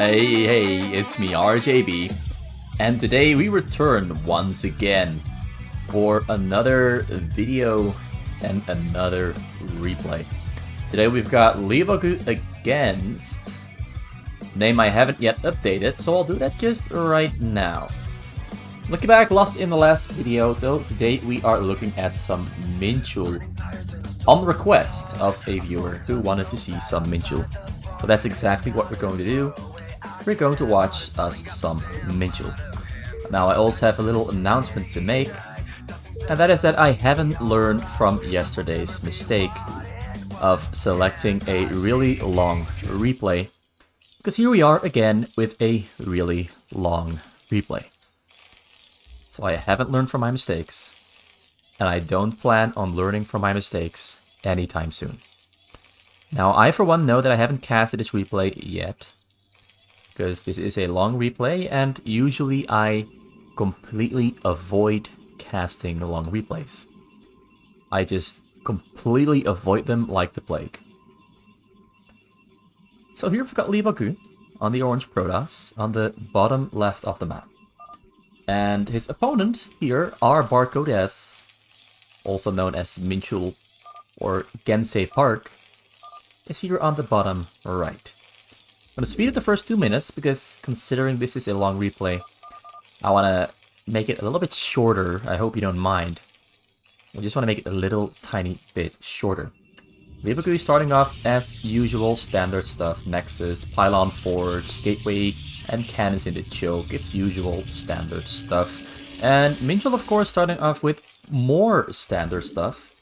Hey, it's me, RJB, and today we return once again for another video and another replay. Today we've got Leebokgu against a name I haven't yet updated, so I'll do that just right now. Looking back, lost in the last video, so today we are looking at some Minchul on request of a viewer who wanted to see some Minchul. So that's exactly what we're going to do. We're going to watch us some Minchul. Now I also have a little announcement to make, and that is that I haven't learned from yesterday's mistake of selecting a really long replay, because here we are again with a really long replay. So I haven't learned from my mistakes, and I don't plan on learning from my mistakes anytime soon. Now I for one know that I haven't casted this replay yet, because this is a long replay, and usually I completely avoid casting the long replays. I just completely avoid them like the plague. So here we've got Leebokgu on the orange Protoss on the bottom left of the map. And his opponent here, our Barcode S, also known as Minchul or Gensei Park, is here on the bottom right. I'm going to speed up the first 2 minutes because considering this is a long replay, I want to make it a little bit shorter. I hope you don't mind. I just want to make it a little tiny bit shorter. Leebokgu is starting off as usual standard stuff. Nexus, Pylon Forge, Gateway, and cannons in the choke. It's usual standard stuff. And Minchul of course starting off with more standard stuff.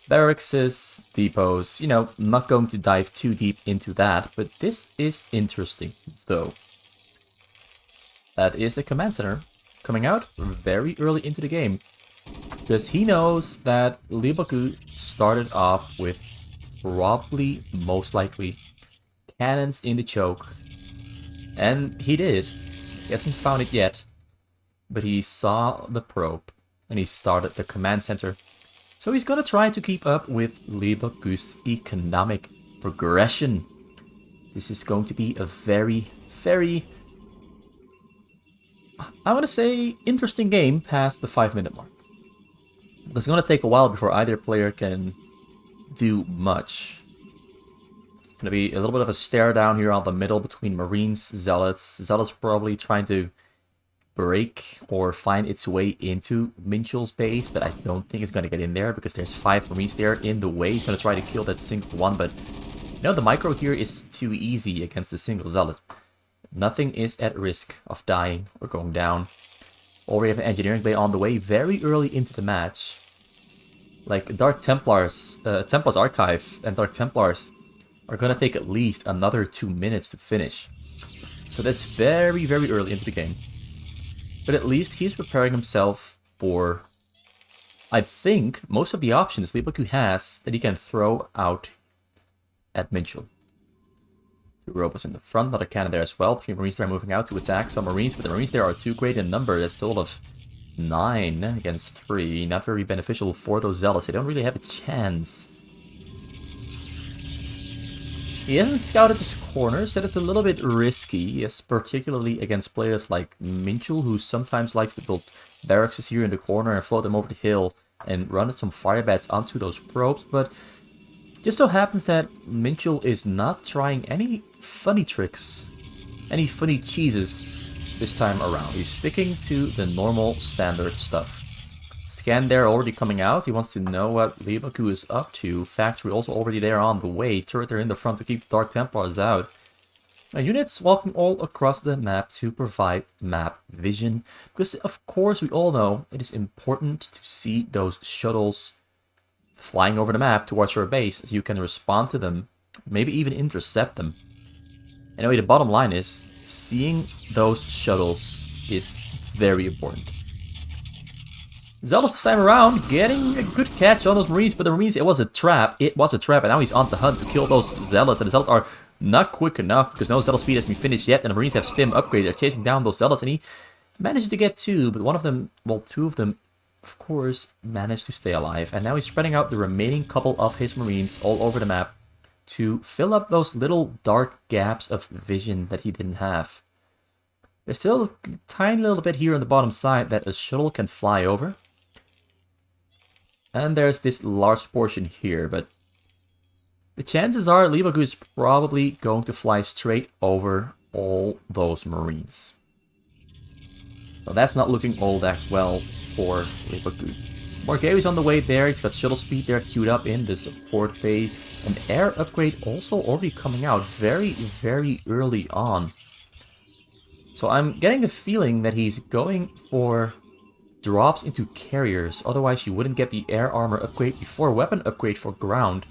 Barracks, depots, you know, I'm not going to dive too deep into that, but this is interesting, though. That is a command center coming out very early into the game, because he knows that Leebokgu started off with probably, most likely, cannons in the choke, and he did. He hasn't found it yet, but he saw the probe, and he started the command center. So he's going to try to keep up with Leebokgu's economic progression. This is going to be a very, I want to say, interesting game past the 5-minute mark. It's going to take a while before either player can do much. It's going to be a little bit of a stare down here on the middle between Marines, Zealots. Zealots probably trying to break or find its way into Minchul's base, but I don't think it's going to get in there because there's 5 Marines there in the way. He's going to try to kill that single one, but you know, the micro here is too easy against a single Zealot. Nothing is at risk of dying or going down. Already have an engineering bay on the way very early into the match. Like Dark Templars, Templars Archive and Dark Templars are going to take at least another 2 minutes to finish. So that's very early into the game. But at least he's preparing himself for, I think, most of the options Leebokgu has that he can throw out at Minchul. 2 robots in the front, another cannon there as well. 3 Marines there moving out to attack some Marines, but the Marines there are too great in number. That's a total of 9 against 3. Not very beneficial for those Zealots. They don't really have a chance. He hasn't scouted his corners. That is a little bit risky, yes, particularly against players like Minchul, who sometimes likes to build barracks here in the corner and float them over the hill and run some fire bats onto those probes. But just so happens that Minchul is not trying any funny tricks, any funny cheeses this time around. He's sticking to the normal standard stuff. Scan there already coming out. He wants to know what Leebokgu is up to. Factory also already there on the way. Turret there in the front to keep the Dark Templars out. Units walking all across the map to provide map vision. Because of course we all know it is important to see those shuttles flying over the map towards your base so you can respond to them. Maybe even intercept them. Anyway, the bottom line is seeing those shuttles is very important. Zealous this time around, getting a good catch on those Marines, but the Marines, it was a trap. It was a trap, and now he's on the hunt to kill those Zealots, and the Zealots are not quick enough because no Zealot speed has been finished yet, and the Marines have stim upgraded. They're chasing down those Zealots, and he manages to get 2, but one of them, well, 2 of them of course, managed to stay alive. And now he's spreading out the remaining couple of his Marines all over the map to fill up those little dark gaps of vision that he didn't have. There's still a tiny little bit here on the bottom side that a shuttle can fly over. And there's this large portion here, but the chances are Leebokgu is probably going to fly straight over all those Marines. So that's not looking all that well for Leebokgu. Morgavi's on the way there, he's got shuttle speed there queued up in the support bay. An air upgrade also already coming out very, very early on. So I'm getting the feeling that he's going for drops into carriers, otherwise you wouldn't get the air armor upgrade before weapon upgrade for ground,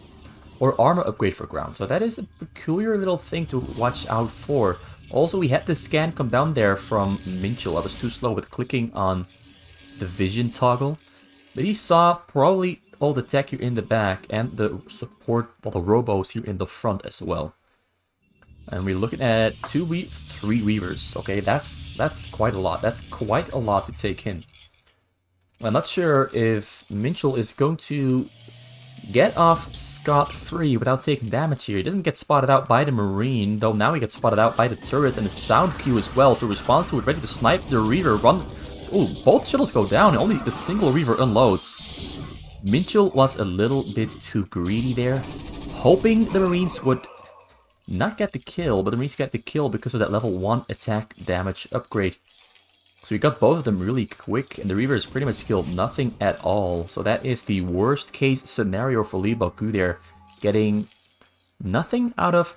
or armor upgrade for ground. So that is a peculiar little thing to watch out for. Also, we had the scan come down there from Minchul. I was too slow with clicking on the vision toggle, but he saw probably all the tech here in the back and the support, well, the robos here in the front as well. And we're looking at 3 Reavers. Okay, that's quite a lot. That's quite a lot to take in. I'm not sure if Minchul is going to get off scot-free without taking damage here. He doesn't get spotted out by the Marine, though now he gets spotted out by the turrets and the sound queue as well. So responds to it, ready to snipe the Reaver, run. Oh, both shuttles go down, and only the single Reaver unloads. Minchul was a little bit too greedy there, hoping the Marines would not get the kill, but the Marines get the kill because of that level 1 attack damage upgrade. So we got both of them really quick, and the Reaver is pretty much killed nothing at all. So that is the worst case scenario for Leebokgu there, getting nothing out of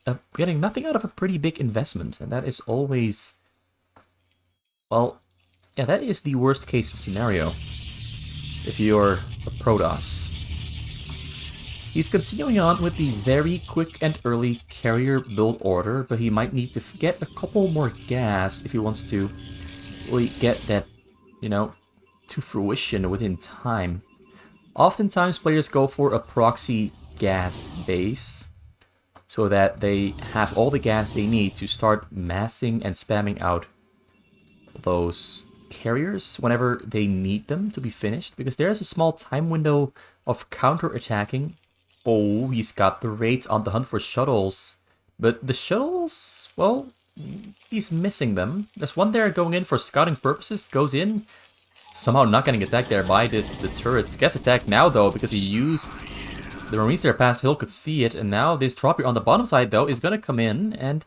a pretty big investment, and that is always, well, yeah, that is the worst case scenario if you're a Protoss. He's continuing on with the very quick and early carrier build order, but he might need to get a couple more gas if he wants to really get that, you know, to fruition within time. Oftentimes players go for a proxy gas base so that they have all the gas they need to start massing and spamming out those carriers whenever they need them to be finished, because there's a small time window of counter-attacking. Oh, he's got the raids on the hunt for shuttles. But the shuttles, well, he's missing them. There's one there going in for scouting purposes, goes in, somehow not getting attacked there by the turrets. Gets attacked now, though, because he used the Marines there past hill, could see it. And now this drop here on the bottom side, though, is going to come in, and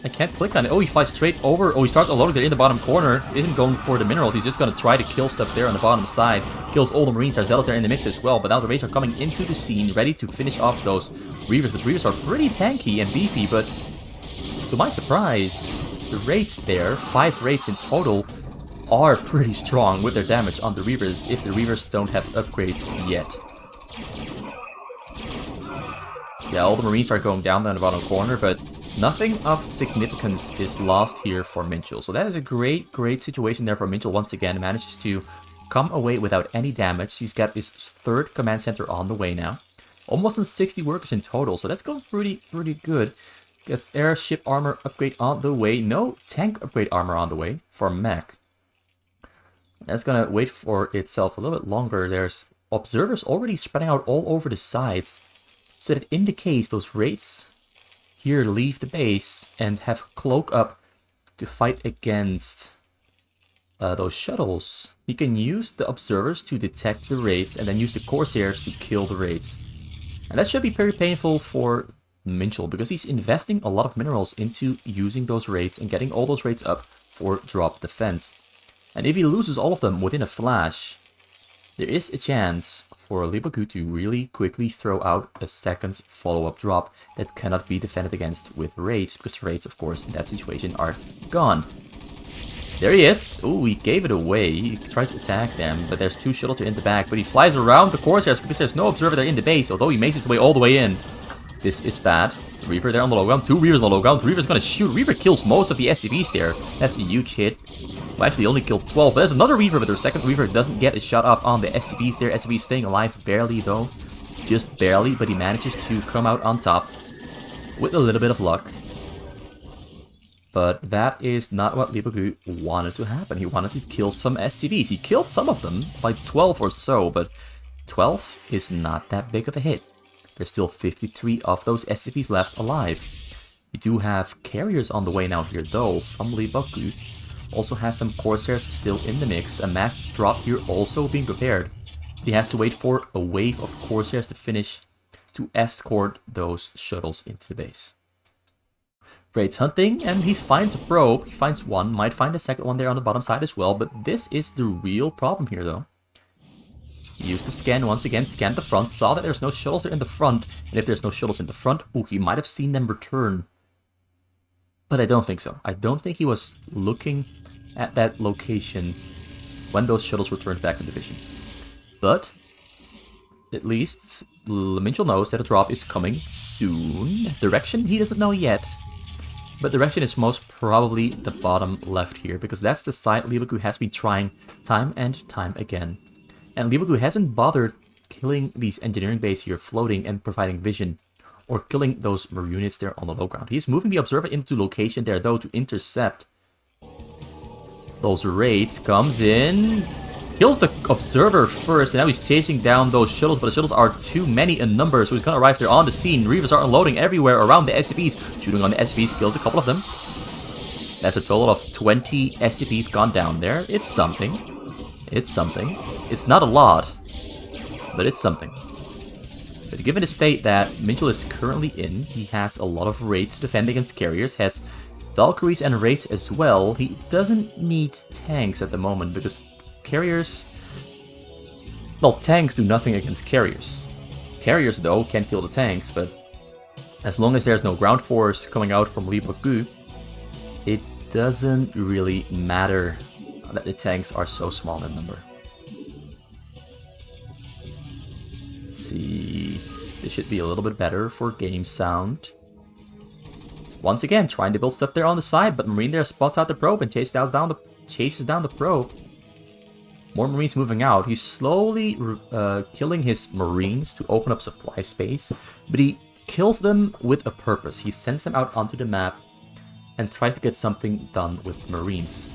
I can't click on it. Oh, he flies straight over. Oh, he starts unloading there in the bottom corner. Isn't going for the minerals. He's just going to try to kill stuff there on the bottom side. Kills all the Marines. There's Zealot there in the mix as well. But now the Raids are coming into the scene, ready to finish off those Reavers. But Reavers are pretty tanky and beefy. But to my surprise, the Raids there, 5 Raids in total, are pretty strong with their damage on the Reavers if the Reavers don't have upgrades yet. Yeah, all the Marines are going down there in the bottom corner, but nothing of significance is lost here for Minchul. So that is a great, great situation there for Minchul. Once again, manages to come away without any damage. He's got his 3rd command center on the way now. Almost on 60 workers in total, so that's going pretty good. Gets airship armor upgrade on the way. No tank upgrade armor on the way for mech. That's gonna wait for itself a little bit longer. There's observers already spreading out all over the sides, so that in the case those raids here leave the base and have cloak up to fight against those shuttles, he can use the observers to detect the raids and then use the Corsairs to kill the raids. And that should be very painful for Minchul, because he's investing a lot of minerals into using those raids and getting all those raids up for drop defense. And if he loses all of them within a flash, there is a chance for Leebokgu to really quickly throw out a second follow-up drop that cannot be defended against with raids, because raids, of course, in that situation are gone. There he is! Ooh, he gave it away. He tried to attack them, but there's 2 shuttles in the back, but he flies around the Corsairs because there's no observer there in the base, although he makes his way all the way in. This is bad. Reaver there on the low ground, 2 Reavers on the low ground. Reaver's gonna shoot. Reaver kills most of the SCVs there. That's a huge hit. Well, actually, only killed 12, but there's another Reaver, but their second Reaver doesn't get a shot off on the SCVs there. SCVs staying alive barely, though. Just barely, but he manages to come out on top with a little bit of luck. But that is not what Leebokgu wanted to happen. He wanted to kill some SCVs. He killed some of them, like 12 or so, but 12 is not that big of a hit. There's still 53 of those SCVs left alive. We do have carriers on the way now here though, from Leebokgu. Also has some Corsairs still in the mix. A mass drop here also being prepared. He has to wait for a wave of Corsairs to finish to escort those shuttles into the base. Raids hunting, and he finds a probe. He finds one, might find a second one there on the bottom side as well, but this is the real problem here though. He used the scan once again, scanned the front, saw that there's no shuttles there in the front, and if there's no shuttles in the front, ooh, he might have seen them return. But I don't think so. I don't think he was looking at that location when those shuttles returned back in division. But at least Minchul knows that a drop is coming soon. Direction, he doesn't know yet. But direction is most probably the bottom left here, because that's the side Leebokgu has been trying time and time again. And Leebokgu hasn't bothered killing these engineering base here floating and providing vision, or killing those marine units there on the low ground. He's moving the observer into location there though to intercept those raids. Comes in, kills the observer first, and now he's chasing down those shuttles, but the shuttles are too many in number, so he's gonna arrive there on the scene. Reavers are unloading everywhere around the SCVs, shooting on the SCVs, kills a couple of them. That's a total of 20 SCVs gone down there. It's something. It's something. It's not a lot, but it's something. But given the state that Minchul is currently in, he has a lot of raids to defend against carriers, has Valkyries and raids as well. He doesn't need tanks at the moment, because carriers... well, tanks do nothing against carriers. Carriers, though, can kill the tanks, but as long as there's no ground force coming out from Leebokgu, it doesn't really matter that the tanks are so small in number. Let's see... this should be a little bit better for game sound. Once again, trying to build stuff there on the side, but Marine there spots out the probe and chases down the probe. More Marines moving out. He's slowly killing his Marines to open up supply space, but he kills them with a purpose. He sends them out onto the map and tries to get something done with Marines.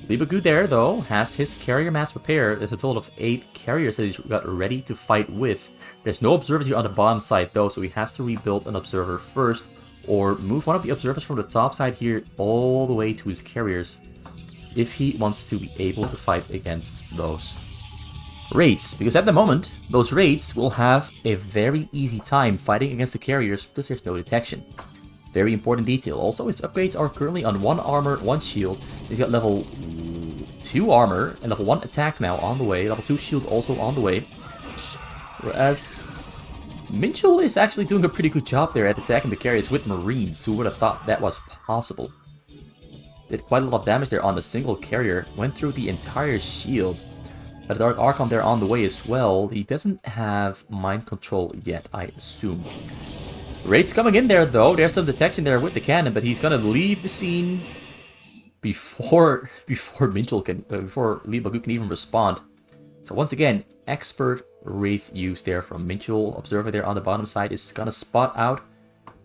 Leebokgu there, though, has his carrier mass prepared. There's a total of 8 carriers that he's got ready to fight with. There's no observers here on the bottom side, though, so he has to rebuild an observer first, or move one of the observers from the top side here all the way to his carriers, if he wants to be able to fight against those raids. Because at the moment, those raids will have a very easy time fighting against the carriers because there's no detection. Very important detail. Also, his upgrades are currently on 1 armor, 1 shield. He's got level 2 armor and level 1 attack now on the way. Level 2 shield also on the way. Whereas Minchul is actually doing a pretty good job there at attacking the carriers with Marines. Who would have thought that was possible? Did quite a lot of damage there on a single carrier. Went through the entire shield. A Dark Archon there on the way as well. He doesn't have mind control yet, I assume. Raids coming in there though. There's some detection there with the cannon, but he's gonna leave the scene before Minchul can, before Leebokgu can even respond. So once again, expert Wraith use there from Minchul. Observer there on the bottom side is gonna spot out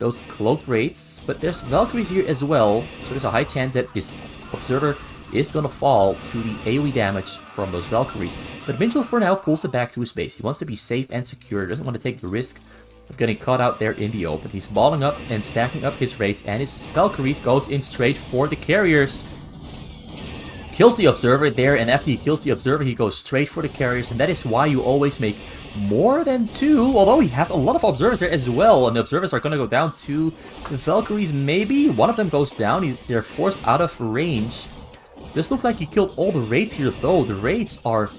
those cloaked raids, but there's Valkyries here as well, so there's a high chance that this observer is gonna fall to the AoE damage from those Valkyries. But Minchul for now pulls it back to his base. He wants to be safe and secure, doesn't want to take the risk of getting caught out there in the open. He's balling up and stacking up his raids, and his Valkyries goes in straight for the carriers. Kills the observer there, and after he kills the observer, he goes straight for the carriers, and that is why you always make more than 2, although he has a lot of observers there as well, and the observers are going to go down to the Valkyries. Maybe one of them goes down. They're forced out of range. This looks like he killed all the raids here, though. The raids are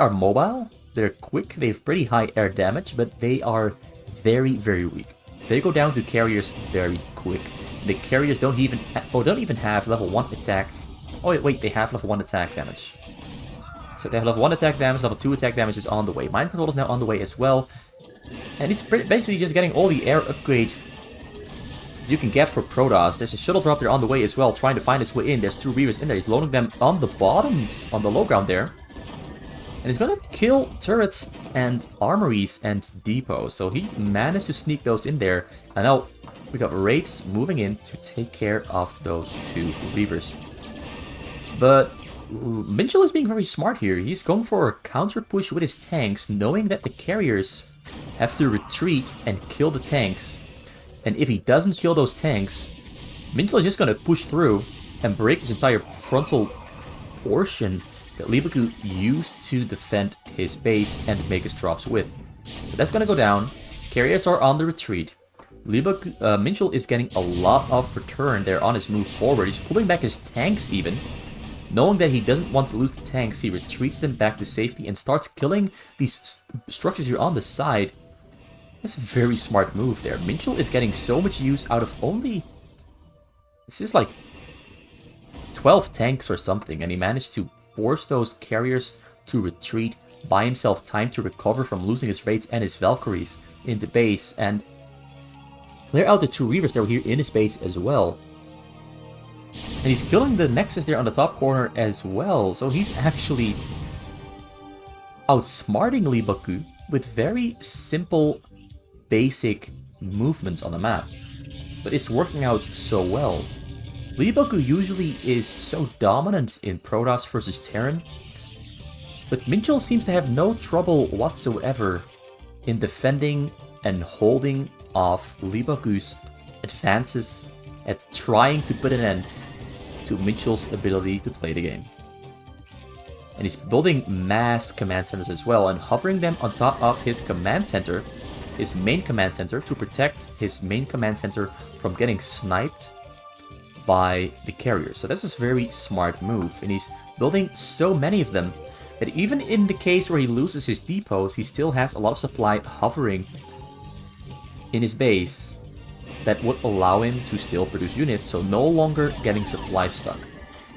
mobile. They're quick. They have pretty high air damage, but they are very, very weak. They go down to carriers very quick. The carriers don't even have level 1 attack. Oh wait, they have level 1 attack damage. So they have level 1 attack damage, level 2 attack damage is on the way. Mind control is now on the way as well. And he's basically just getting all the air upgrade you can get for Protoss. There's a shuttle drop there on the way as well, trying to find its way in. There's 2 Reavers in there. He's loading them on the bottoms, on the low ground there. And he's gonna kill turrets and armories and depots. So he managed to sneak those in there. And now We got Wraiths moving in to take care of those two Reavers. But Minchul is being very smart here. He's going for a counter push with his tanks, knowing that the carriers have to retreat and kill the tanks. And if he doesn't kill those tanks, Minchul is just going to push through and break this entire frontal portion that Leebokgu used to defend his base and make his drops with. So that's going to go down. Carriers are on the retreat. Minchul is getting a lot of return there on his move forward. He's pulling back his tanks even. Knowing that he doesn't want to lose the tanks, he retreats them back to safety and starts killing these structures here on the side. That's a very smart move there. Minchul is getting so much use out of only... This is like 12 tanks or something, and he managed to force those carriers to retreat, buy himself time to recover from losing his Wraiths and his Valkyries in the base, and clear out the two Reavers that were here in his base as well. And he's killing the Nexus there on the top corner as well, so he's actually outsmarting Leebokgu with very simple, basic movements on the map. But it's working out so well. Leebokgu usually is so dominant in Protoss versus Terran, but Minchul seems to have no trouble whatsoever in defending and holding off Leebokgu's advances at trying to put an end to Minchul's ability to play the game. And he's building mass command centers as well and hovering them on top of his command center, his main command center, to protect his main command center from getting sniped by the carrier. So that's a very smart move, and he's building so many of them that even in the case where he loses his depots, he still has a lot of supply hovering in his base that would allow him to still produce units, so no longer getting supply stuck.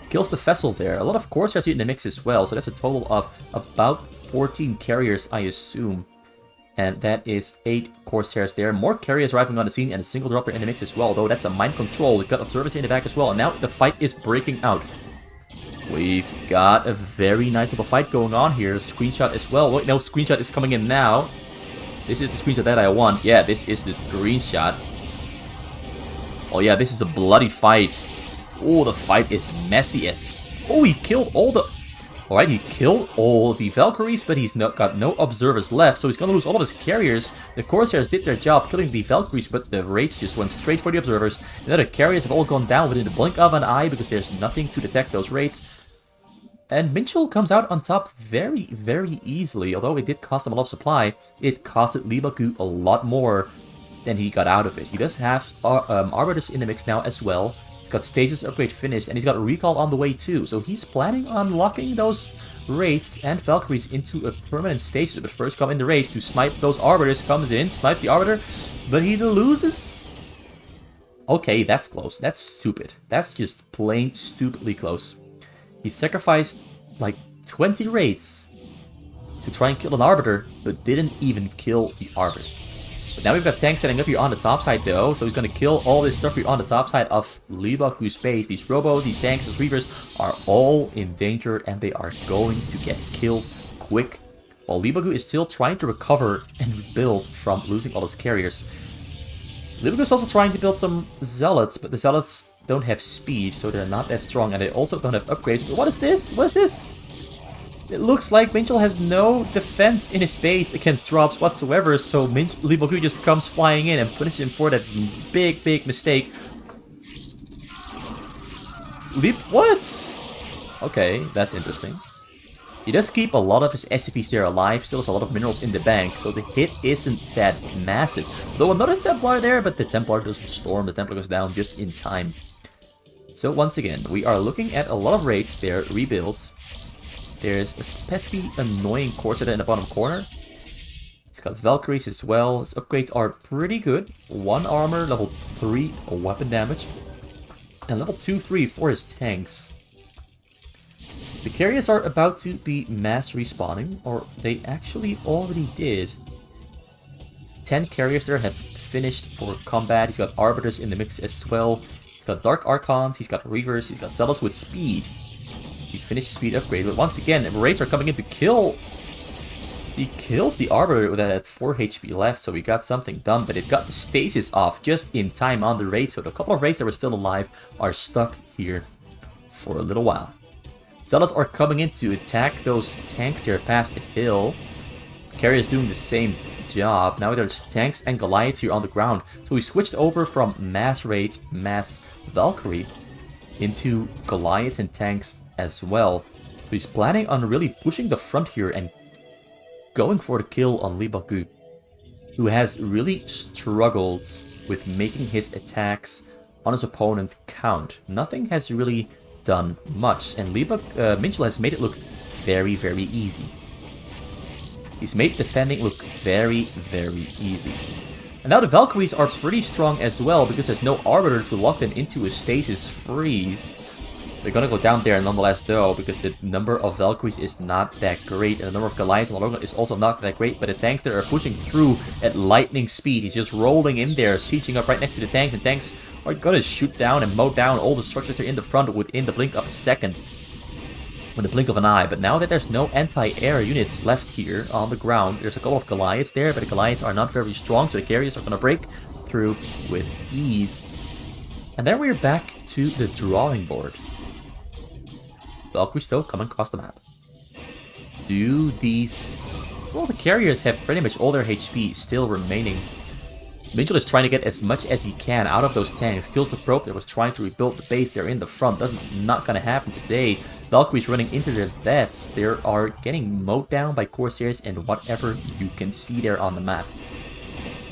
Kills the vessel there. A lot of Corsairs here in the mix as well, so that's a total of about 14 carriers, I assume. And that is 8 Corsairs there. More carriers arriving on the scene and a single dropper in the mix as well, though that's a mind control. We've got observers in the back as well, and now the fight is breaking out. We've got a very nice little fight going on here. Screenshot as well. Wait, no, screenshot is coming in now. This is the screenshot that I want. Yeah, this is the screenshot. Oh yeah, this is a bloody fight. Oh, the fight is messy as... Oh, he killed all the... Alright, he killed all the Valkyries, but he's got no observers left, so he's gonna lose all of his carriers. The Corsairs did their job killing the Valkyries, but the Wraiths just went straight for the observers. And the other carriers have all gone down within the blink of an eye because there's nothing to detect those Wraiths. And Minchul comes out on top very, very easily. Although it did cost him a lot of supply, it costed Leebokgu a lot more than he got out of it. He does have Arbiters in the mix now as well. He's got Stasis upgrade finished, and he's got Recall on the way too. So he's planning on locking those Wraiths and Valkyries into a permanent stasis. But first come in the race to snipe those Arbiters. Comes in, snipes the Arbiter, but he loses. Okay, that's close. That's stupid. That's just plain stupidly close. He sacrificed like 20 Wraiths to try and kill an Arbiter, but didn't even kill the Arbiter. But now we've got tanks setting up here on the top side though, so he's going to kill all this stuff here on the top side of Leebokgu's base. These robos, these tanks, these reavers are all in danger, and they are going to get killed quick, while Leebokgu is still trying to recover and rebuild from losing all his carriers. Leebokgu is also trying to build some Zealots, but the Zealots don't have speed, so they're not that strong, and they also don't have upgrades. But what is this? What is this? It looks like Minchul has no defense in his base against drops whatsoever, so Leebokgu just comes flying in and punishes him for that big, big mistake. What? Okay, that's interesting. He does keep a lot of his SCVs there alive, still has a lot of minerals in the bank, so the hit isn't that massive. Though another Templar there, but the Templar doesn't storm, the Templar goes down just in time. So once again, we are looking at a lot of raids there, rebuilds. There's a pesky, annoying Corsair in the bottom corner. He's got Valkyries as well. His upgrades are pretty good. 1 armor, level 3 weapon damage, and level 2-3 for his tanks. The carriers are about to be mass respawning, or they actually already did. 10 carriers there have finished for combat. He's got Arbiters in the mix as well. He's got Dark Archons, he's got Reavers, he's got Zealots with speed. He finished his speed upgrade, but once again, Wraiths are coming in to kill He kills the Arbiter with that 4 HP left, so we got something done, but it got the stasis off just in time on the raid, so the couple of raids that were still alive are stuck here for a little while. Zealots are coming in to attack those tanks there past the hill. Carrier is doing the same job. Now there's tanks and Goliaths here on the ground, so we switched over from mass raid, mass Valkyrie into Goliaths and tanks as well. So he's planning on really pushing the front here and going for the kill on Leebokgu, who has really struggled with making his attacks on his opponent count. Nothing has really done much, and Minchul has made it look very, very easy. He's made defending look very, very easy. And now the Valkyries are pretty strong as well, because there's no Arbiter to lock them into a stasis freeze. They're gonna go down there nonetheless though, because the number of Valkyries is not that great, and the number of Goliaths on the is also not that great, but the tanks that are pushing through at lightning speed, he's just rolling in there, sieging up right next to the tanks, and tanks are gonna shoot down and mow down all the structures that are in the front within the blink of a second. With the blink of an eye. But now that there's no anti-air units left here on the ground, there's a couple of Goliaths there, but the Goliaths are not very strong, so the carriers are gonna break through with ease. And then we're back to the drawing board. Valkyries still coming across the map. Do these... Well, the carriers have pretty much all their HP still remaining. Minchul is trying to get as much as he can out of those tanks. Kills the probe that was trying to rebuild the base there in the front. Not gonna happen today. Valkyries running into their vets. They are getting mowed down by Corsairs and whatever you can see there on the map.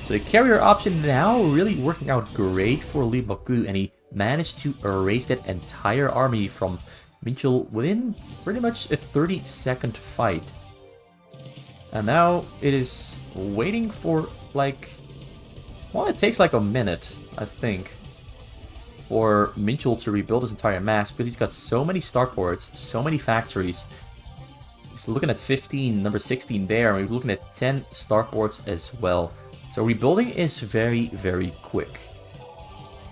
So the carrier option now really working out great for Leebokgu, and he managed to erase that entire army from Minchul within pretty much a 30-second fight. And now it is waiting for, like... Well, it takes like a minute, I think, for Minchul to rebuild his entire mass, because he's got so many starports, so many factories. He's looking at 15, number 16 there, and we're looking at 10 starports as well. So rebuilding is very, very quick.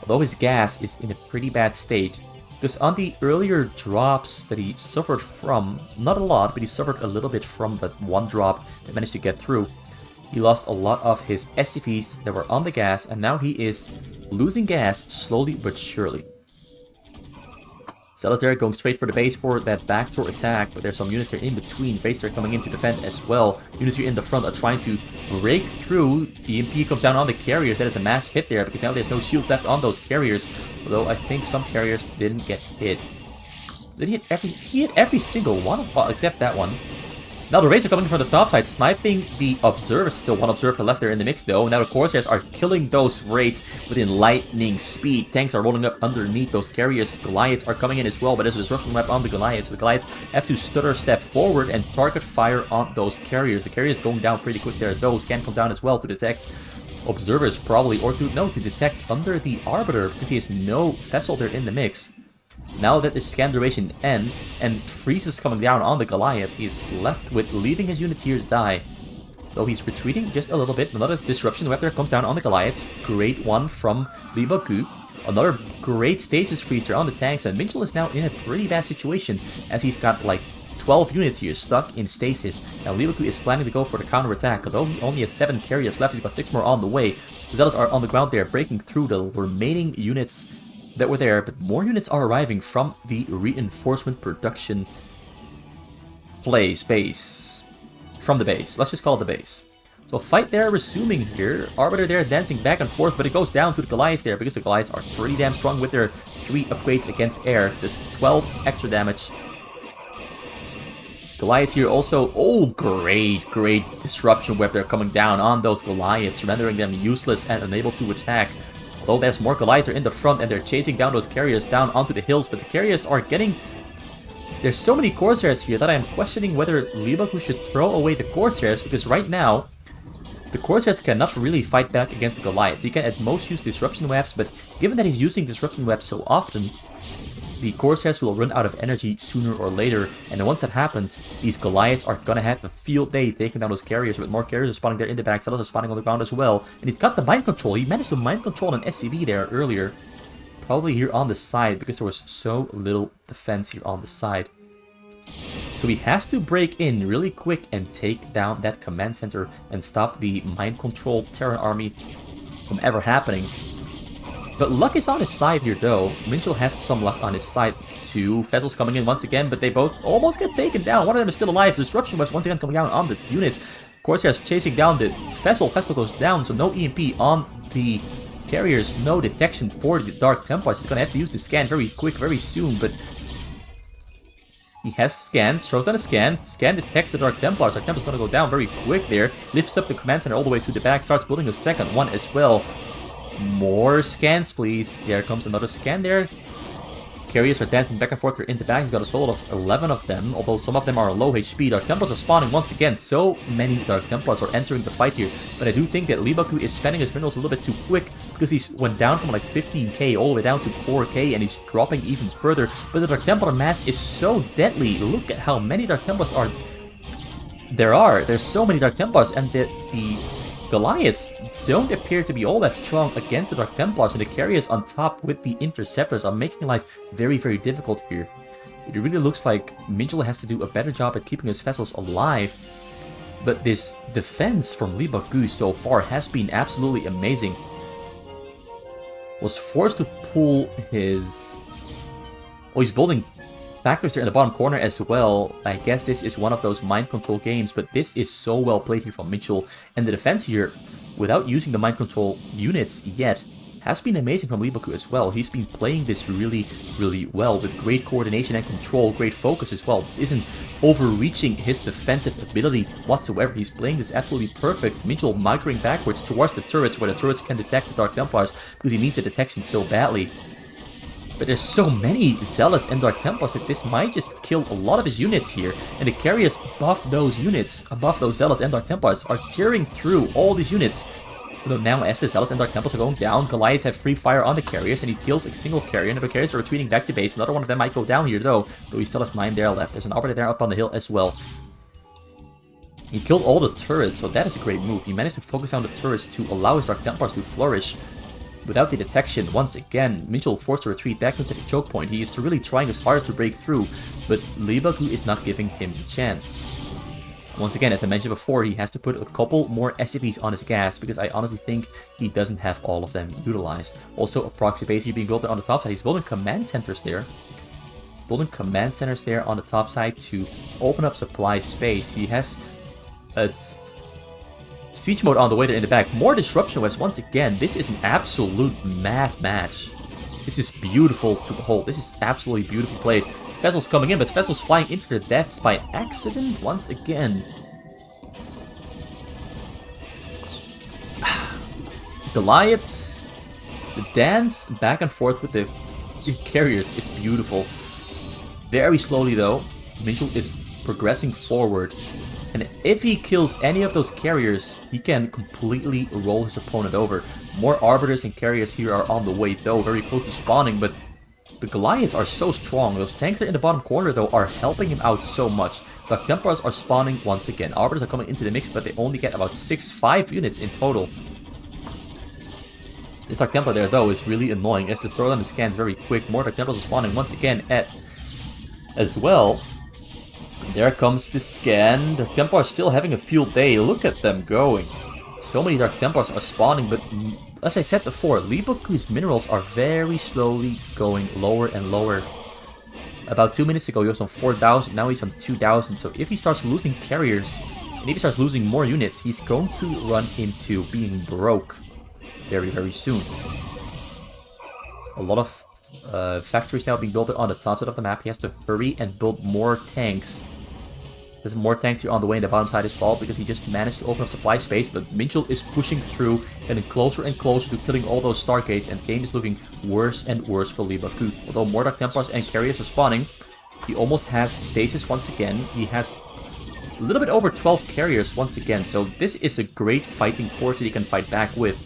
Although his gas is in a pretty bad state, because on the earlier drops that he suffered from, not a lot, but he suffered a little bit from that one drop that managed to get through. He lost a lot of his SCVs that were on the gas, and now he is losing gas slowly but surely. Zealots there going straight for the base for that backdoor attack, but there's some units there in between. Base there coming in to defend as well. Units here in the front are trying to break through. The EMP comes down on the carriers. That is a mass hit there, because now there's no shields left on those carriers. Although I think some carriers didn't get hit. Did he hit every single one, except that one. Now the raids are coming from the top side, sniping the observers. Still one observer left there in the mix though. Now the Corsairs are killing those raids within lightning speed. Tanks are rolling up underneath those carriers. Goliaths are coming in as well, but there's a disruption map on the Goliaths. The Goliaths have to stutter step forward and target fire on those carriers. The carriers going down pretty quick there though. Scan comes down as well to detect observers probably, or to detect under the Arbiter, because he has no vessel there in the mix. Now that the scan duration ends and freeze is coming down on the Goliaths, he is left with leaving his units here to die. Though he's retreating just a little bit. Another disruption web there comes down on the Goliaths. Great one from Leebokgu. Another great stasis freeze there on the tanks, and Minchul is now in a pretty bad situation, as he's got like 12 units here stuck in stasis. Now Leebokgu is planning to go for the counter-attack, although he only has 7 carriers left. He's got 6 more on the way. The Zealots are on the ground there, breaking through the remaining units that were there, but more units are arriving from the reinforcement production base. From the base. Let's just call it the base. So fight there resuming here. Arbiter there dancing back and forth, but it goes down to the Goliaths there, because the Goliaths are pretty damn strong with their 3 upgrades against air. There's 12 extra damage. Goliaths here also, oh great disruption web there coming down on those Goliaths, rendering them useless and unable to attack. Although there's more Goliaths in the front, and they're chasing down those carriers down onto the hills, but the carriers are getting... There's so many Corsairs here that I am questioning whether Leebokgu should throw away the Corsairs, because right now, the Corsairs cannot really fight back against the Goliaths. He can at most use disruption webs, but given that he's using disruption webs so often, the Corsairs will run out of energy sooner or later, and once that happens, these Goliaths are gonna have a field day taking down those carriers. With more carriers are spawning there in the back, Zealots are spawning on the ground as well, and he's got the mind control. He managed to mind control an SCV there earlier, probably here on the side, because there was so little defense here on the side. So he has to break in really quick and take down that command center and stop the mind-controlled Terran army from ever happening. But luck is on his side here, though. Minchul has some luck on his side. Two vessels coming in once again, but they both almost get taken down. One of them is still alive. Disruption was once again coming down on the units. Corsairs chasing down the vessel. Vessel goes down, so no EMP on the carriers. No detection for the Dark Templars. He's going to have to use the scan very quick, very soon, but he has scans, throws down a scan. Scan detects the Dark Templars. Dark Templars going to go down very quick there. Lifts up the command center all the way to the back. Starts building a second one as well. More scans, please. There comes another scan there. Carriers are dancing back and forth. They're in the back. He's got a total of 11 of them, although some of them are low HP. Dark Templars are spawning once again. So many Dark Templars are entering the fight here. But I do think that Leebokgu is spending his minerals a little bit too quick, because he's went down from like 15k all the way down to 4k, and he's dropping even further. But the Dark Templar mass is so deadly. Look at how many Dark Templars there's so many Dark Templars, and the Goliaths don't appear to be all that strong against the Dark Templars, and the carriers on top with the interceptors are making life very, very difficult here. It really looks like Minchul has to do a better job at keeping his vessels alive, but this defense from Leebokgu so far has been absolutely amazing. Was forced to pull his... Oh, he's building factories there in the bottom corner as well. I guess this is one of those mind control games, but this is so well played here from Minchul, and the defense here, without using the mind control units yet, has been amazing from Leebokgu as well. He's been playing this really, really well with great coordination and control, great focus as well. Isn't overreaching his defensive ability whatsoever. He's playing this absolutely perfect. Minchul migrating backwards towards the turrets, where the turrets can detect the Dark Templars, because he needs the detection so badly. But there's so many Zealots and Dark Templars that this might just kill a lot of his units here. And the carriers above those units, above those Zealots and Dark Templars, are tearing through all these units. Although now as the Zealots and Dark Templars are going down, Goliaths have free fire on the carriers, and he kills a single carrier, and the carriers are retreating back to base. Another one of them might go down here though, he still has 9 there left. There's an operator there up on the hill as well. He killed all the turrets, so that is a great move. He managed to focus on the turrets to allow his Dark Templars to flourish. Without the detection, once again, Minchul forced to retreat back into the choke point. He is really trying his hardest to break through, but Leebokgu is not giving him the chance. Once again, as I mentioned before, he has to put a couple more SCVs on his gas, because I honestly think he doesn't have all of them utilized. Also, a proxy base here being built on the top side. He's building command centers there. Building command centers there on the top side to open up supply space. He has a siege mode on the way there in the back. More disruption waves once again. This is an absolute mad match. This is beautiful to behold. This is absolutely beautifully played. Vessels coming in, but vessels flying into their deaths by accident once again. Goliaths, the dance back and forth with the carriers is beautiful. Very slowly though, Minchul is progressing forward. And if he kills any of those carriers, he can completely roll his opponent over. More arbiters and carriers here are on the way though, very close to spawning, but the Goliaths are so strong. Those tanks in the bottom corner though are helping him out so much. Dark Templars are spawning once again. Arbiters are coming into the mix, but they only get about 5 units in total. This Dark Templar there though is really annoying. He has to throw down the scans very quick. More Dark Templars are spawning once again as well. There comes the scan. The Templars are still having a field day. Look at them going. So many Dark Templars are spawning, but as I said before, Leebokgu's minerals are very slowly going lower and lower. About 2 minutes ago he was on 4,000, now he's on 2,000. So if he starts losing carriers, and if he starts losing more units, he's going to run into being broke very, very soon. A lot of factories now being built on the top side of the map. He has to hurry and build more tanks. There's more tanks here on the way in the bottom side as well, because he just managed to open up supply space, but Minchul is pushing through, getting closer and closer to killing all those Stargates, and the game is looking worse and worse for Leebokgu. Although more Dark Templars and carriers are spawning, he almost has stasis once again. He has a little bit over 12 carriers once again, so this is a great fighting force that he can fight back with.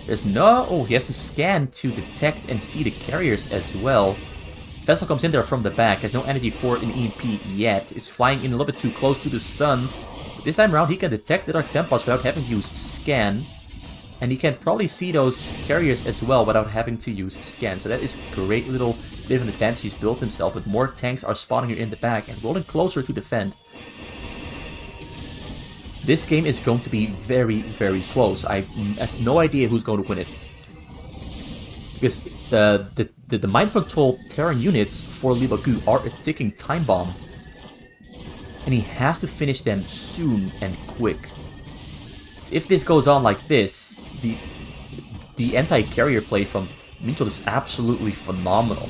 There's no... Oh, he has to scan to detect and see the carriers as well. Vessel comes in there from the back, has no energy for an EMP yet, is flying in a little bit too close to the sun. But this time around he can detect the Dark Templars without having to use scan. And he can probably see those carriers as well without having to use scan. So that is a great little bit of an advantage he's built himself. But more tanks are spawning here in the back and rolling closer to defend. This game is going to be very, very close. I have no idea who's going to win it. Because the mind control Terran units for Leebokgu are a ticking time bomb. And he has to finish them soon and quick. So if this goes on like this, the anti-carrier play from Minchul is absolutely phenomenal.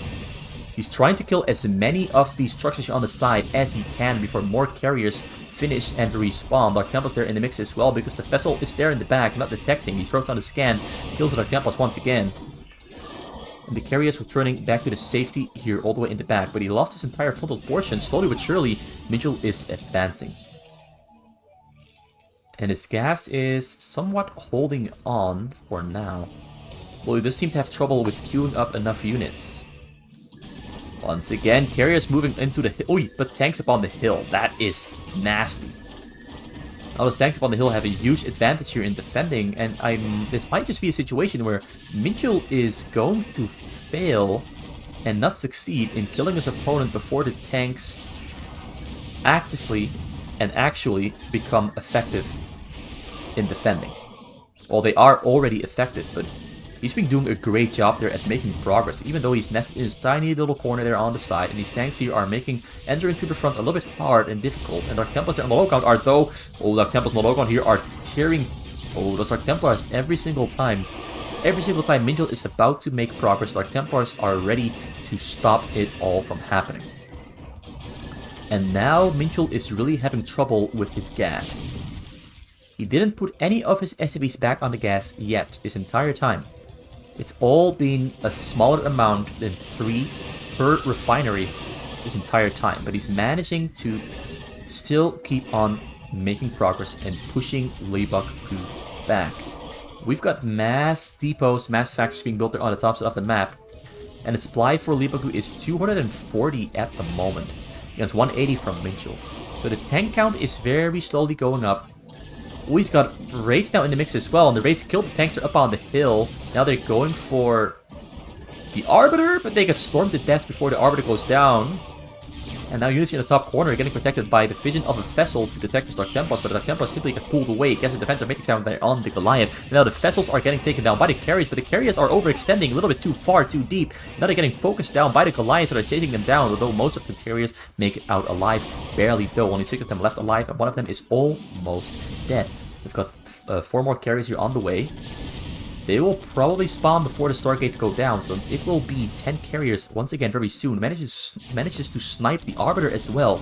He's trying to kill as many of these structures on the side as he can before more carriers finish and respawn. Dark Templar's there in the mix as well because the vessel is there in the back, not detecting. He throws down the scan, kills the Dark Templars once again. And the carriers returning back to the safety here all the way in the back. But he lost his entire frontal portion. Slowly but surely, Minchul is advancing. And his gas is somewhat holding on for now. Well, he does seem to have trouble with queuing up enough units. Once again, carriers moving into the hill. Oh, but tanks up on the hill. That is nasty. Now, those tanks up on the hill have a huge advantage here in defending, and this might just be a situation where Minchul is going to fail and not succeed in killing his opponent before the tanks actively and actually become effective in defending. Well, they are already effective, but he's been doing a great job there at making progress, even though he's nested in his tiny little corner there on the side, and these tanks here are making entering to the front a little bit hard and difficult. And Dark Templars there on the low count are though... Oh, Dark Templars on the low count here are tearing... Oh, those Dark Templars every single time. Every single time Minchul is about to make progress, Dark Templars are ready to stop it all from happening. And now Minchul is really having trouble with his gas. He didn't put any of his SCVs back on the gas yet this entire time. It's all been a smaller amount than 3 per refinery this entire time. But he's managing to still keep on making progress and pushing Leebokgu back. We've got mass depots, mass factories being built there on the top side of the map. And the supply for Leebokgu is 240 at the moment. Against 180 from Minchul. So the tank count is very slowly going up. Oh, he's got raids now in the mix as well, and the raids killed the tanks that are up on the hill. Now they're going for the Arbiter, but they get stormed to death before the Arbiter goes down. And now units in the top corner are getting protected by the vision of a vessel to detect the Dark Templars, but the Dark Templars simply get pulled away. Gets the defensive matrix down there on the Goliath. And now the vessels are getting taken down by the carriers, but the carriers are overextending a little bit too far, too deep. Now they're getting focused down by the Goliaths that are chasing them down, although most of the carriers make it out alive. Barely though, only 6 of them left alive, and one of them is almost dead. We've got 4 more carriers here on the way. They will probably spawn before the Stargates go down, so it will be 10 carriers once again very soon. Manages to snipe the Arbiter as well.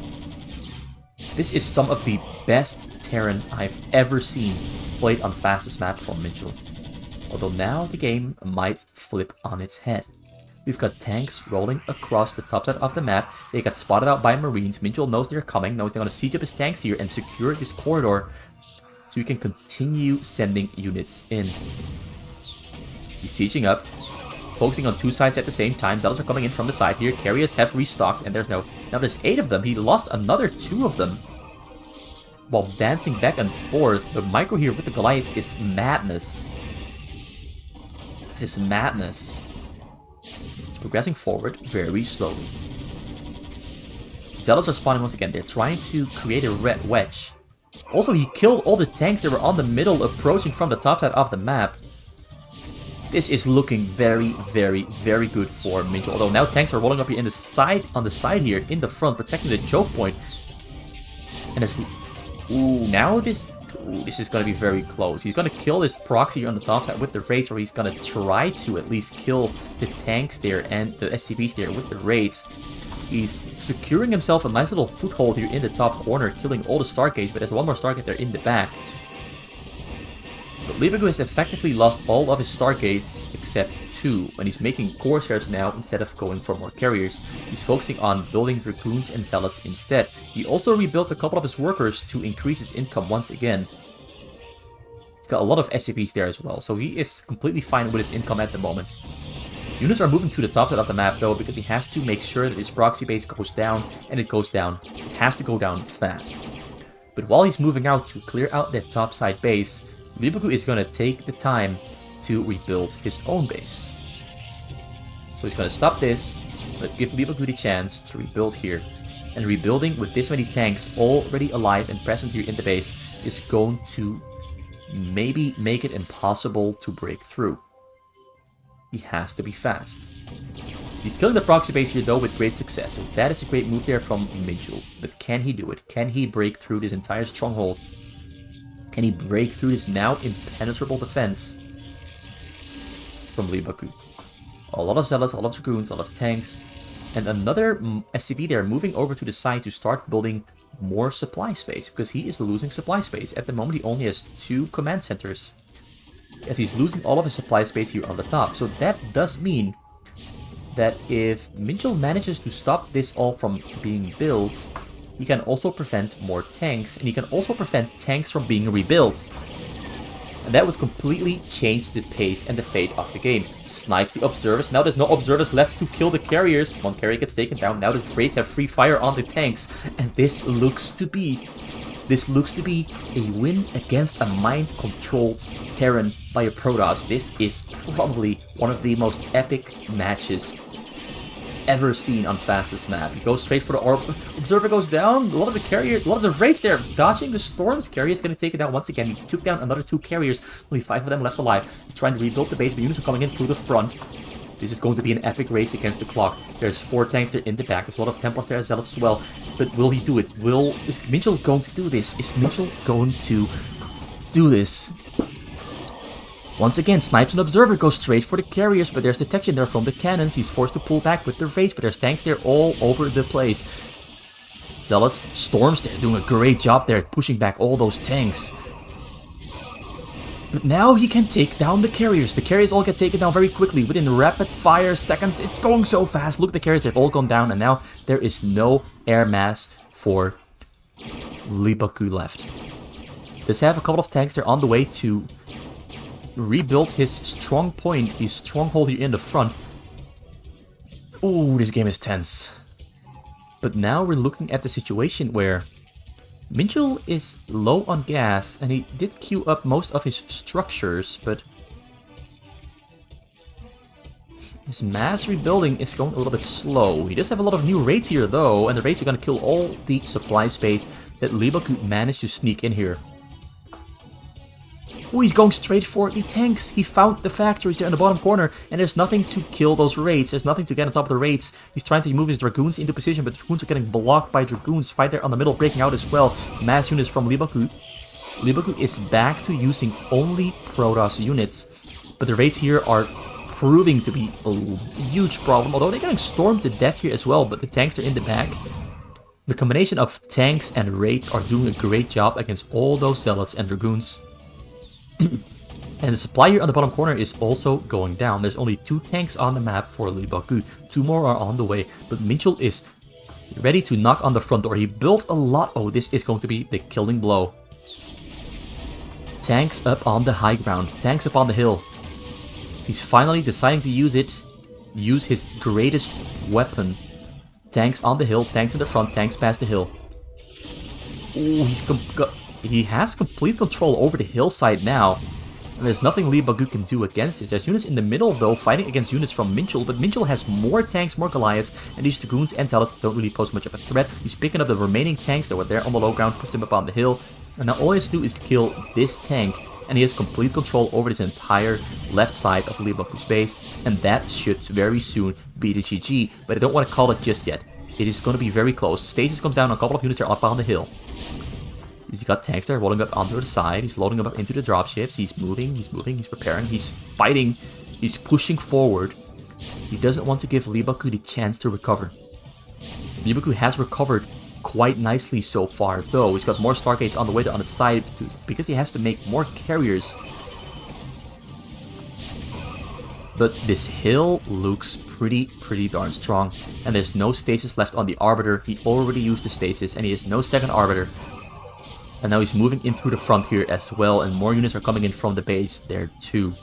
This is some of the best Terran I've ever seen played on fastest map from Minchul. Although now the game might flip on its head. We've got tanks rolling across the top side of the map. They got spotted out by Marines. Minchul knows they're coming, knows they're going to siege up his tanks here and secure this corridor so he can continue sending units in. He's sieging up, focusing on 2 sides at the same time. Zealots are coming in from the side here. Carriers have restocked, and now there's 8 of them. He lost another 2 of them while dancing back and forth. The micro here with the Goliaths is madness. This is madness. It's progressing forward very slowly. Zealots are spawning once again. They're trying to create a red wedge. Also, he killed all the tanks that were on the middle approaching from the top side of the map. This is looking very, very, very good for Minchul. Although now tanks are rolling up here on the side here, in the front, protecting the choke point. And it's... Ooh, now this is going to be very close. He's going to kill this proxy here on the top side with the raids, or he's going to try to at least kill the tanks there and the SCVs there with the raids. He's securing himself a nice little foothold here in the top corner, killing all the Stargates, but there's one more Stargate there in the back. But Leebokgu has effectively lost all of his Stargates except 2, and he's making Corsairs now instead of going for more carriers. He's focusing on building Dragoons and Zealots instead. He also rebuilt a couple of his workers to increase his income once again. He's got a lot of SCPs there as well, so he is completely fine with his income at the moment. Units are moving to the top side of the map though, because he has to make sure that his proxy base goes down, and it goes down. It has to go down fast. But while he's moving out to clear out that topside base, Leebokgu is going to take the time to rebuild his own base. So he's going to stop this, but give Leebokgu the chance to rebuild here. And rebuilding with this many tanks already alive and present here in the base is going to maybe make it impossible to break through. He has to be fast. He's killing the proxy base here though with great success, so that is a great move there from Minchul. But can he do it? Can he break through this entire stronghold? Can he break through this now impenetrable defense from Leebokgu? A lot of zealots, a lot of dragoons, a lot of tanks, and another SCV there moving over to the side to start building more supply space, because he is losing supply space. At the moment he only has 2 command centers, as he's losing all of his supply space here on the top. So that does mean that if Minchul manages to stop this all from being built, he can also prevent more tanks, and he can also prevent tanks from being rebuilt. And that would completely change the pace and the fate of the game. Snipes the observers. Now there's no observers left to kill the carriers. One carrier gets taken down. Now the raids have free fire on the tanks. And this looks to be a win against a mind-controlled Terran by a Protoss. This is probably one of the most epic matches ever seen on fastest map. He goes straight for the orb. Observer goes down. A lot of the raids there dodging the storms. Carrier is going to take it down once again. He took down another 2 carriers. Only 5 of them left alive. He's trying to rebuild the base, but units are coming in through the front. This is going to be an epic race against the clock. There's 4 tanks there in the back. There's a lot of Templars there, Zealots as well. But will he do it? Is Minchul going to do this? Is Minchul going to do this? Once again, Snipes and Observer go straight for the carriers, but there's detection there from the cannons. He's forced to pull back with their raids, but there's tanks there all over the place. Zealots, Storms, they're doing a great job there, pushing back all those tanks. But now he can take down the carriers. The carriers all get taken down very quickly, within rapid fire seconds. It's going so fast. Look at the carriers, they've all gone down, and now there is no air mass for Leebokgu left. Does have a couple of tanks there on the way to rebuild his strong point, his stronghold here in the front. Ooh, this game is tense. But now we're looking at the situation where Minchul is low on gas, and he did queue up most of his structures, but his mass rebuilding is going a little bit slow. He does have a lot of new raids here though, and the raids are going to kill all the supply space that Leebokgu managed to sneak in here. Oh, he's going straight for the tanks. He found the factories there in the bottom corner, and there's nothing to kill those raids. There's nothing to get on top of the raids. He's trying to move his Dragoons into position, but Dragoons are getting blocked by Dragoons. Fight there on the middle, breaking out as well. Mass units from Leebokgu. Leebokgu is back to using only Protoss units, but the raids here are proving to be a huge problem, although they're getting stormed to death here as well, but the tanks are in the back. The combination of tanks and raids are doing a great job against all those Zealots and Dragoons. And the supply here on the bottom corner is also going down. There's only 2 tanks on the map for Leebokgu. 2 more are on the way, but Minchul is ready to knock on the front door. He built a lot. Oh, this is going to be the killing blow. Tanks up on the high ground. Tanks up on the hill. He's finally deciding to use it. Use his greatest weapon. Tanks on the hill. Tanks in the front. Tanks past the hill. Ooh, he has complete control over the hillside now. And there's nothing Leebokgu can do against this. There's units in the middle, though, fighting against units from Minchul. But Minchul has more tanks, more Goliaths, and these Dragoons and Zealots don't really pose much of a threat. He's picking up the remaining tanks that were there on the low ground, puts them up on the hill. And now all he has to do is kill this tank, and he has complete control over this entire left side of Leebokgu's base. And that should very soon be the GG. But I don't want to call it just yet. It is going to be very close. Stasis comes down, a couple of units are up on the hill. He's got tanks there rolling up onto the side. He's loading them up into the dropships. He's moving, he's preparing, he's fighting, he's pushing forward. He doesn't want to give Leebokgu the chance to recover. Leebokgu has recovered quite nicely so far, though. He's got more Stargates on the way on the side because he has to make more carriers. But this hill looks pretty darn strong. And there's no stasis left on the Arbiter. He already used the stasis, and he has no second Arbiter. And now he's moving in through the front here as well, and more units are coming in from the base there too.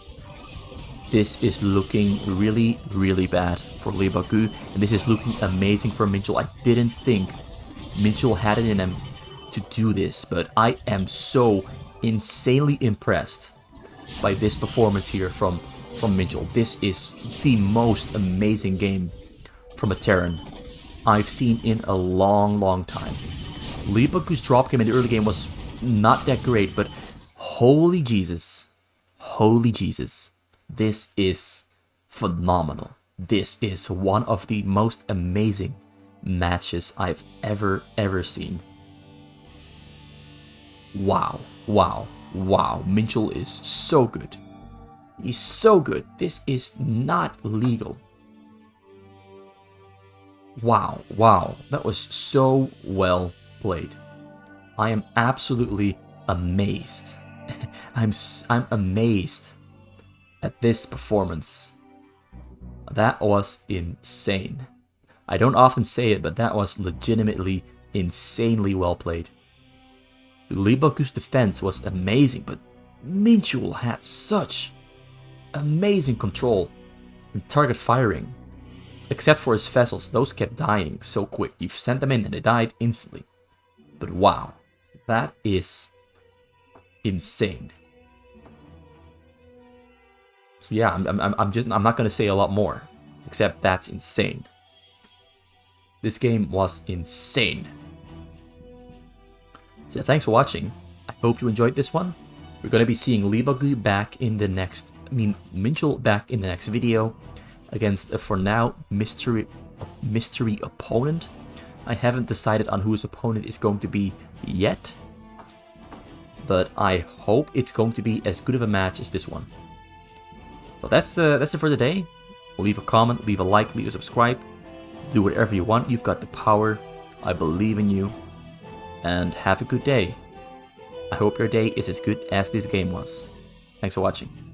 This is looking really bad for Leebokgu, and this is looking amazing for Minchul. I didn't think Minchul had it in him to do this, but I am so insanely impressed by this performance here from Minchul. This is the most amazing game from a Terran I've seen in a long time. Leebokgu's drop game in the early game was not that great, but holy Jesus, this is phenomenal. This is one of the most amazing matches I've ever seen. Wow. Minchul is so good. He's so good. This is not legal. Wow. That was so well played. I am absolutely amazed. I'm amazed at this performance. That was insane. I don't often say it, but that was legitimately insanely well played. Leebokgu's defense was amazing, but Minchul had such amazing control and target firing. Except for his vessels, those kept dying so quick. You've sent them in and they died instantly. But wow, that is insane. So yeah, I'm not gonna say a lot more, except that's insane. This game was insane. So thanks for watching. I hope you enjoyed this one. We're gonna be seeing Leebokgu back in the next, Minchul back in the next video against a, for now, mystery opponent. I haven't decided on who his opponent is going to be yet, but I hope it's going to be as good of a match as this one. So that's it for today. Leave a comment, leave a like, leave a subscribe. Do whatever you want. You've got the power. I believe in you. And have a good day. I hope your day is as good as this game was. Thanks for watching.